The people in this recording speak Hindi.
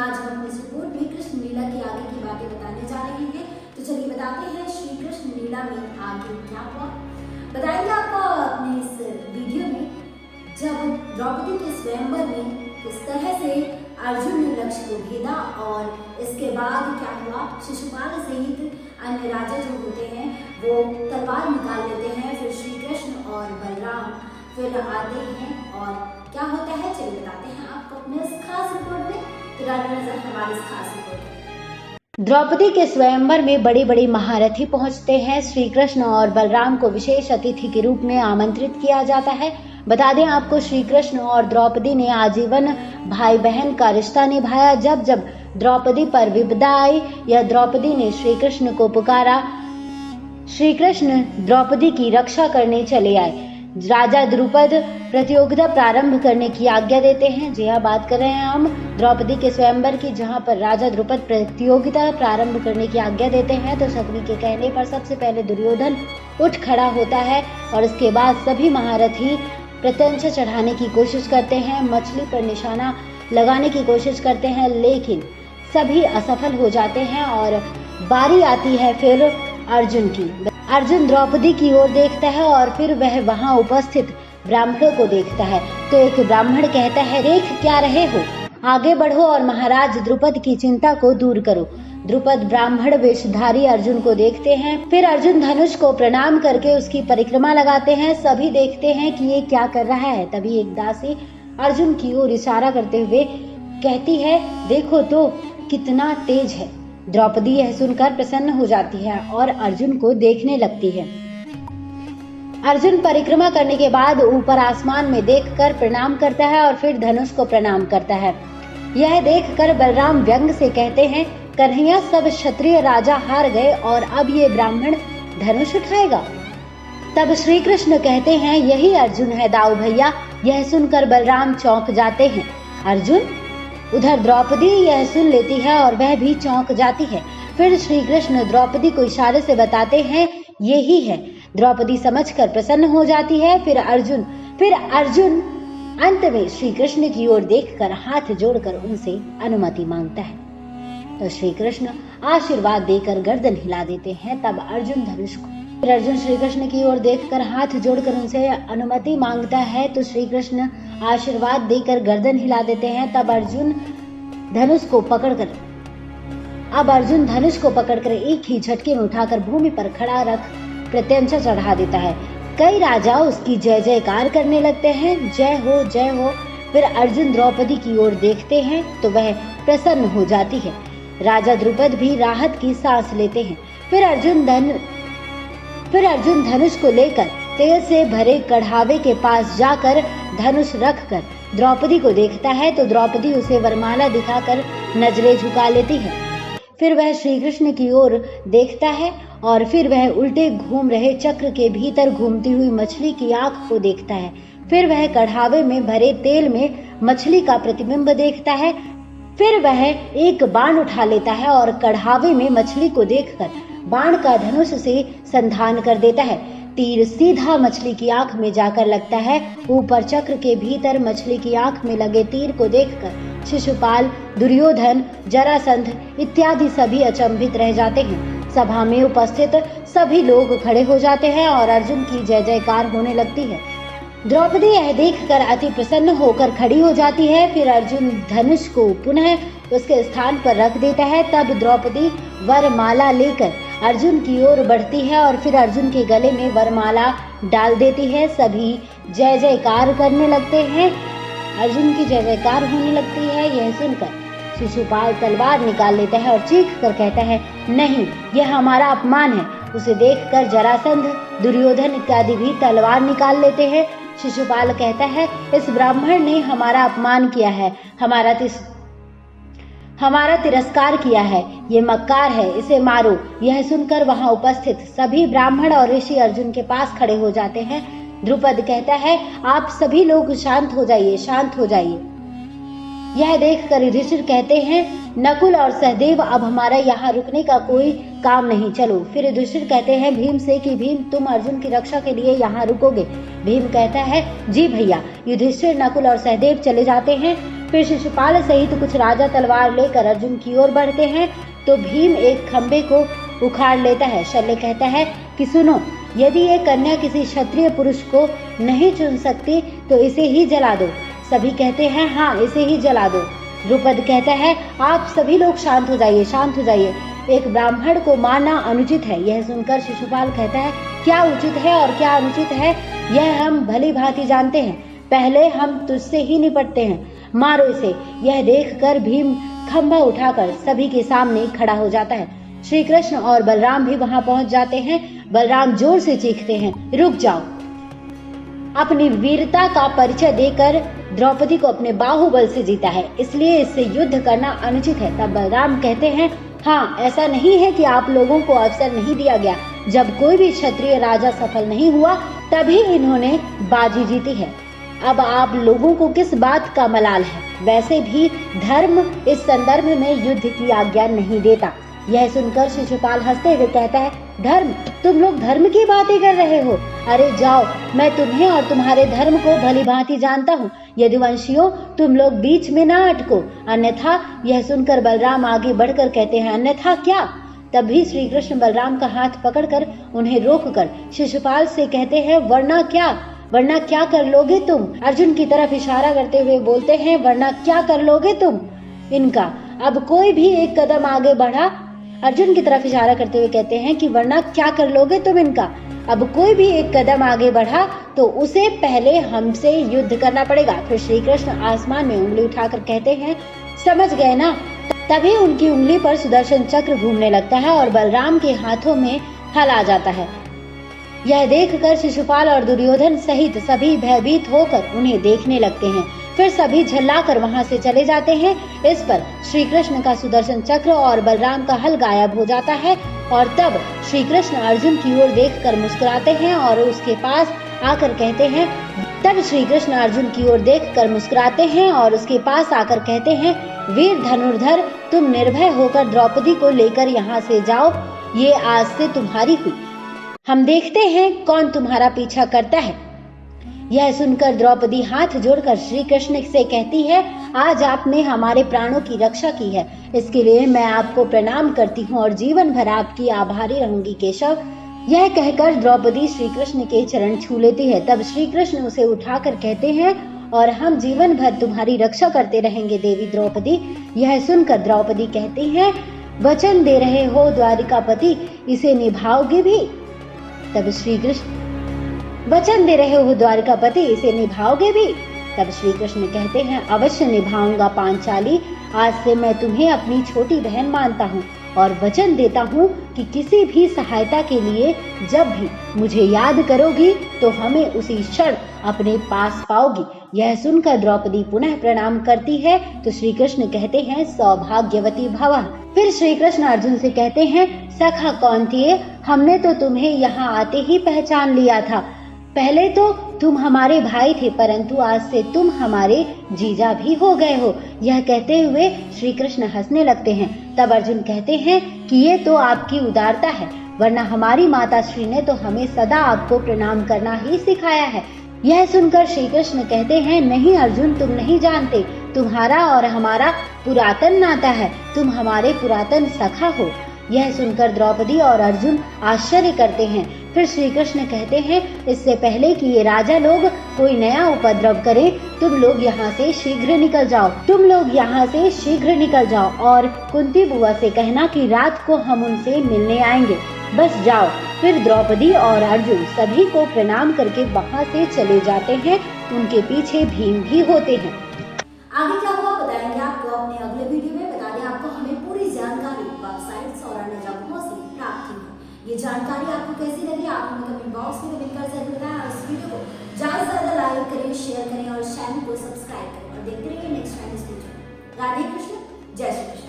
आज हम अपनी इस रिपोर्ट में कृष्ण लीला की आगे की बातें बताने जा रहे हैं। तो चलिए बताते हैं श्री कृष्ण लीला में आगे क्या हुआ। बताएंगे आपको अपने इस वीडियो में जब द्रौपदी के स्वयंवर में किस तरह से अर्जुन ने लक्ष्य को भेदा और इसके बाद क्या हुआ। शिशुपाल सहित अन्य राजा जो होते हैं वो तलवार निकाल लेते हैं, फिर श्री कृष्ण और बलराम फिर आते हैं और क्या होता है चलिए बताते हैं आपको अपने इस खास रिपोर्ट में। नजर हमारी इस खास रिपोर्ट में। द्रौपदी के स्वयंवर में बड़ी बड़ी महारथी पहुंचते हैं। श्री कृष्ण और बलराम को विशेष अतिथि के रूप में आमंत्रित किया जाता है। बता दें आपको, श्री कृष्ण और द्रौपदी ने आजीवन भाई बहन का रिश्ता निभाया। जब जब द्रौपदी पर विपदा आई या द्रौपदी ने श्री कृष्ण को पुकारा, श्री कृष्ण द्रौपदी की रक्षा करने चले आए। राजा द्रुपद प्रतियोगिता प्रारंभ करने की आज्ञा देते हैं। जी हाँ, बात कर रहे हैं हम द्रौपदी के स्वयंवर की, जहाँ पर राजा द्रुपद प्रतियोगिता प्रारंभ करने की आज्ञा देते हैं। तो सभी के कहने पर सबसे पहले दुर्योधन उठ खड़ा होता है और इसके बाद सभी महारथी प्रत्यंचा चढ़ाने की कोशिश करते हैं, मछली पर निशाना लगाने की कोशिश करते हैं, लेकिन सभी असफल हो जाते हैं। और बारी आती है फिर अर्जुन की। अर्जुन द्रौपदी की ओर देखता है और फिर वह वहां उपस्थित ब्राह्मणों को देखता है। तो एक ब्राह्मण कहता है, देख क्या रहे हो, आगे बढ़ो और महाराज द्रुपद की चिंता को दूर करो। द्रुपद ब्राह्मण वेशधारी अर्जुन को देखते हैं। फिर अर्जुन धनुष को प्रणाम करके उसकी परिक्रमा लगाते हैं। सभी देखते हैं कि ये क्या कर रहा है। तभी एक दासी अर्जुन की ओर इशारा करते हुए कहती है, देखो तो कितना तेज है। द्रौपदी यह सुनकर प्रसन्न हो जाती है और अर्जुन को देखने लगती है। अर्जुन परिक्रमा करने के बाद ऊपर आसमान में देखकर प्रणाम करता है और फिर धनुष को प्रणाम करता है। यह देखकर बलराम व्यंग से कहते हैं, कन्हैया सब क्षत्रिय राजा हार गए और अब ये ब्राह्मण धनुष उठाएगा। तब श्री कृष्ण कहते हैं, यही अर्जुन है दाऊ भैया। यह सुनकर बलराम चौंक जाते हैं। अर्जुन? उधर द्रौपदी यह सुन लेती है और वह भी चौंक जाती है। फिर श्री कृष्ण द्रौपदी को इशारे से बताते हैं, यही है। द्रौपदी समझकर प्रसन्न हो जाती है। फिर अर्जुन अंत में श्री कृष्ण की ओर देखकर हाथ जोड़कर उनसे अनुमति मांगता है। तो श्री कृष्ण आशीर्वाद देकर गर्दन हिला देते हैं। तब अर्जुन धनुष को फिर अर्जुन श्री कृष्ण की ओर देखकर हाथ जोड़कर उनसे अनुमति मांगता है। तो श्री कृष्ण आशीर्वाद देकर गर्दन हिला देते हैं। तब अर्जुन धनुष को पकड़कर एक ही झटके में उठाकर भूमि पर खड़ा रख प्रत्यंचा चढ़ा देता है। कई राजा उसकी जय जयकार करने लगते हैं, जय हो जय हो। फिर अर्जुन द्रौपदी की ओर देखते हैं तो वह प्रसन्न हो जाती है। राजा द्रुपद भी राहत की सांस लेते हैं। फिर अर्जुन धनुष को लेकर तेल से भरे कढ़ावे के पास जाकर धनुष रखकर द्रौपदी को देखता है। तो द्रौपदी उसे वरमाला दिखाकर नजरें झुका लेती है। फिर वह श्री कृष्ण की ओर देखता है और फिर वह उल्टे घूम रहे चक्र के भीतर घूमती हुई मछली की आंख को देखता है। फिर वह कढ़ावे में भरे तेल में मछली का प्रतिबिंब देखता है। फिर वह एक बाण उठा लेता है और कढ़ावे में मछली को देखकर बाण का धनुष से संधान कर देता है। तीर सीधा मछली की आंख में जाकर लगता है। ऊपर चक्र के भीतर मछली की आंख में लगे तीर को देखकर शिशुपाल, दुर्योधन, जरासंध इत्यादि सभी अचंभित रह जाते हैं। सभा में उपस्थित सभी लोग खड़े हो जाते हैं और अर्जुन की जय जयकार होने लगती है। द्रौपदी यह देखकर अति प्रसन्न होकर खड़ी हो जाती है। फिर अर्जुन धनुष को पुनः उसके स्थान पर रख देता है। तब द्रौपदी वरमाला लेकर अर्जुन की ओर बढ़ती है और फिर अर्जुन के गले में वरमाला डाल देती है। सभी जय जयकार करने लगते हैं। अर्जुन की जय जयकार होने लगती है। यह सुनकर शिशुपाल तलवार निकाल लेता है और चीख कर कहता है, नहीं, यह हमारा अपमान है। उसे देखकर जरासंध, दुर्योधन इत्यादि भी तलवार निकाल लेते हैं। शिशुपाल कहता है, इस ब्राह्मण ने हमारा अपमान किया है, हमारा तिरस्कार किया है, ये मक्कार है, इसे मारो। यह सुनकर वहां उपस्थित सभी ब्राह्मण और ऋषि अर्जुन के पास खड़े हो जाते हैं। द्रुपद कहता है, आप सभी लोग शांत हो जाइए, शांत हो जाइए। यह देखकर युधिष्ठिर कहते हैं, नकुल और सहदेव, अब हमारा यहाँ रुकने का कोई काम नहीं, चलो। फिर युधिष्ठिर कहते हैं भीम से कि भीम, तुम अर्जुन की रक्षा के लिए यहाँ रुकोगे। भीम कहता है, जी भैया। युधिष्ठिर, नकुल और सहदेव चले जाते हैं। फिर शिशुपाल सहित कुछ राजा तलवार लेकर अर्जुन की ओर बढ़ते हैं तो भीम एक खंबे को उखाड़ लेता है। शल्य कहता है कि सुनो, यदि ये कन्या किसी क्षत्रिय पुरुष को नहीं चुन सकती तो इसे ही जला दो। सभी कहते हैं हाँ, इसे ही जला दो। द्रुपद कहता है आप सभी लोग शांत हो जाइए, शांत हो जाइए, एक ब्राह्मण को मारना अनुचित है। यह सुनकर शिशुपाल कहता है क्या उचित है और क्या अनुचित है यह हम भली भांति जानते हैं, पहले हम तुझसे ही निपटते हैं, मारो इसे। यह देखकर भीम खंभा उठाकर सभी के सामने खड़ा हो जाता है। श्री कृष्ण और बलराम भी वहां पहुंच जाते हैं। बलराम जोर से चीखते हैं रुक जाओ। अपनी वीरता का परिचय देकर द्रौपदी को अपने बाहुबल से जीता है, इसलिए इससे युद्ध करना अनुचित है। तब बलराम कहते हैं हाँ, ऐसा नहीं है कि आप लोगों को अवसर नहीं दिया गया, जब कोई भी क्षत्रिय राजा सफल नहीं हुआ तभी इन्होंने बाजी जीती है। अब आप लोगों को किस बात का मलाल है? वैसे भी धर्म इस संदर्भ में युद्ध की आज्ञा नहीं देता। यह सुनकर शिशुपाल हंसते हुए कहता है धर्म, तुम लोग धर्म की बातें कर रहे हो? अरे जाओ, मैं तुम्हें और तुम्हारे धर्म को भली भांति जानता हूँ। यदुवंशियों, तुम लोग बीच में ना अटको, अन्यथा। यह सुनकर बलराम आगे बढ़कर कहते हैं अन्यथा क्या? तभी श्री कृष्ण बलराम का हाथ पकड़कर उन्हें रोककर शिशुपाल से कहते हैं वरना क्या? वरना क्या कर लोगे तुम? अर्जुन की तरफ इशारा करते हुए बोलते हैं वरना क्या कर लोगे तुम इनका? अब कोई भी एक कदम आगे बढ़ा, अर्जुन की तरफ इशारा करते हुए कहते हैं कि वरना क्या कर लोगे तुम इनका? अब कोई भी एक कदम आगे बढ़ा तो उसे पहले हमसे युद्ध करना पड़ेगा। फिर श्री कृष्ण आसमान में उंगली उठाकर कहते हैं समझ गए ना? तभी उनकी उंगली पर सुदर्शन चक्र घूमने लगता है और बलराम के हाथों में हल आ जाता है। यह देखकर शिशुपाल और दुर्योधन सहित सभी भयभीत होकर उन्हें देखने लगते हैं। फिर सभी झल्लाकर वहां से चले जाते हैं। इस पर श्री कृष्ण का सुदर्शन चक्र और बलराम का हल गायब हो जाता है और तब श्री कृष्ण अर्जुन की ओर देखकर मुस्कुराते हैं और उसके पास आकर कहते हैं वीर धनुर्धर, तुम निर्भय होकर द्रौपदी को लेकर यहाँ से जाओ, ये आज से तुम्हारी हुई। हम देखते हैं कौन तुम्हारा पीछा करता है। यह सुनकर द्रौपदी हाथ जोड़कर श्री कृष्ण से कहती है आज आपने हमारे प्राणों की रक्षा की है, इसके लिए मैं आपको प्रणाम करती हूँ और जीवन भर आपकी आभारी रहूंगी केशव। यह कहकर द्रौपदी श्री कृष्ण के चरण छू लेती है। तब श्री कृष्ण उसे उठाकर कहते हैं और हम जीवन भर तुम्हारी रक्षा करते रहेंगे देवी द्रौपदी। यह सुनकर द्रौपदी कहती है वचन दे रहे हो द्वारिकापति, इसे निभाओगे भी? तब श्री कृष्ण वचन दे रहे हो द्वारिकापति, इसे निभाओगे भी? तब श्री कृष्ण कहते हैं अवश्य निभाऊंगा पांचाली, आज से मैं तुम्हें अपनी छोटी बहन मानता हूँ और वचन देता हूँ कि किसी भी सहायता के लिए जब भी मुझे याद करोगी तो हमें उसी क्षण अपने पास पाओगी। यह सुनकर द्रौपदी पुनः प्रणाम करती है तो श्री कृष्ण कहते हैं सौभाग्यवती भव। फिर श्री कृष्ण अर्जुन से कहते हैं सखा कौन्तेय, हमने तो तुम्हें यहाँ आते ही पहचान लिया था। पहले तो तुम हमारे भाई थे, परंतु आज से तुम हमारे जीजा भी हो गए हो। यह कहते हुए श्री कृष्ण हंसने लगते हैं। तब अर्जुन कहते हैं कि ये तो आपकी उदारता है, वरना हमारी माता श्री ने तो हमें सदा आपको प्रणाम करना ही सिखाया है। यह सुनकर श्री कृष्ण कहते हैं नहीं अर्जुन, तुम नहीं जानते, तुम्हारा और हमारा पुरातन नाता है, तुम हमारे पुरातन सखा हो। यह सुनकर द्रौपदी और अर्जुन आश्चर्य करते हैं। फिर श्री कृष्ण कहते हैं इससे पहले कि ये राजा लोग कोई नया उपद्रव करें, तुम लोग यहाँ से शीघ्र निकल जाओ और कुंती बुआ से कहना कि रात को हम उनसे मिलने आएंगे, बस जाओ। फिर द्रौपदी और अर्जुन सभी को प्रणाम करके वहाँ से चले जाते हैं। उनके पीछे भीम भी होते हैं। आगे क्या हुआ बताएंगे आपको अपने अगले वीडियो में। बता दें आपको हमें पूरी जानकारी वेबसाइट्स और अन्य जगहों से प्राप्त हुई है। ये जानकारी आपको कैसी लगी आप हमें कमेंट बॉक्स में कमेंट कर जरूर बताएं और इस वीडियो को ज्यादा से ज्यादा लाइक करें, शेयर करें और चैनल को सब्सक्राइब करें और देखते रहिए नेक्स्ट टाइम इस वीडियो। राधे कृष्ण, जय श्री कृष्ण।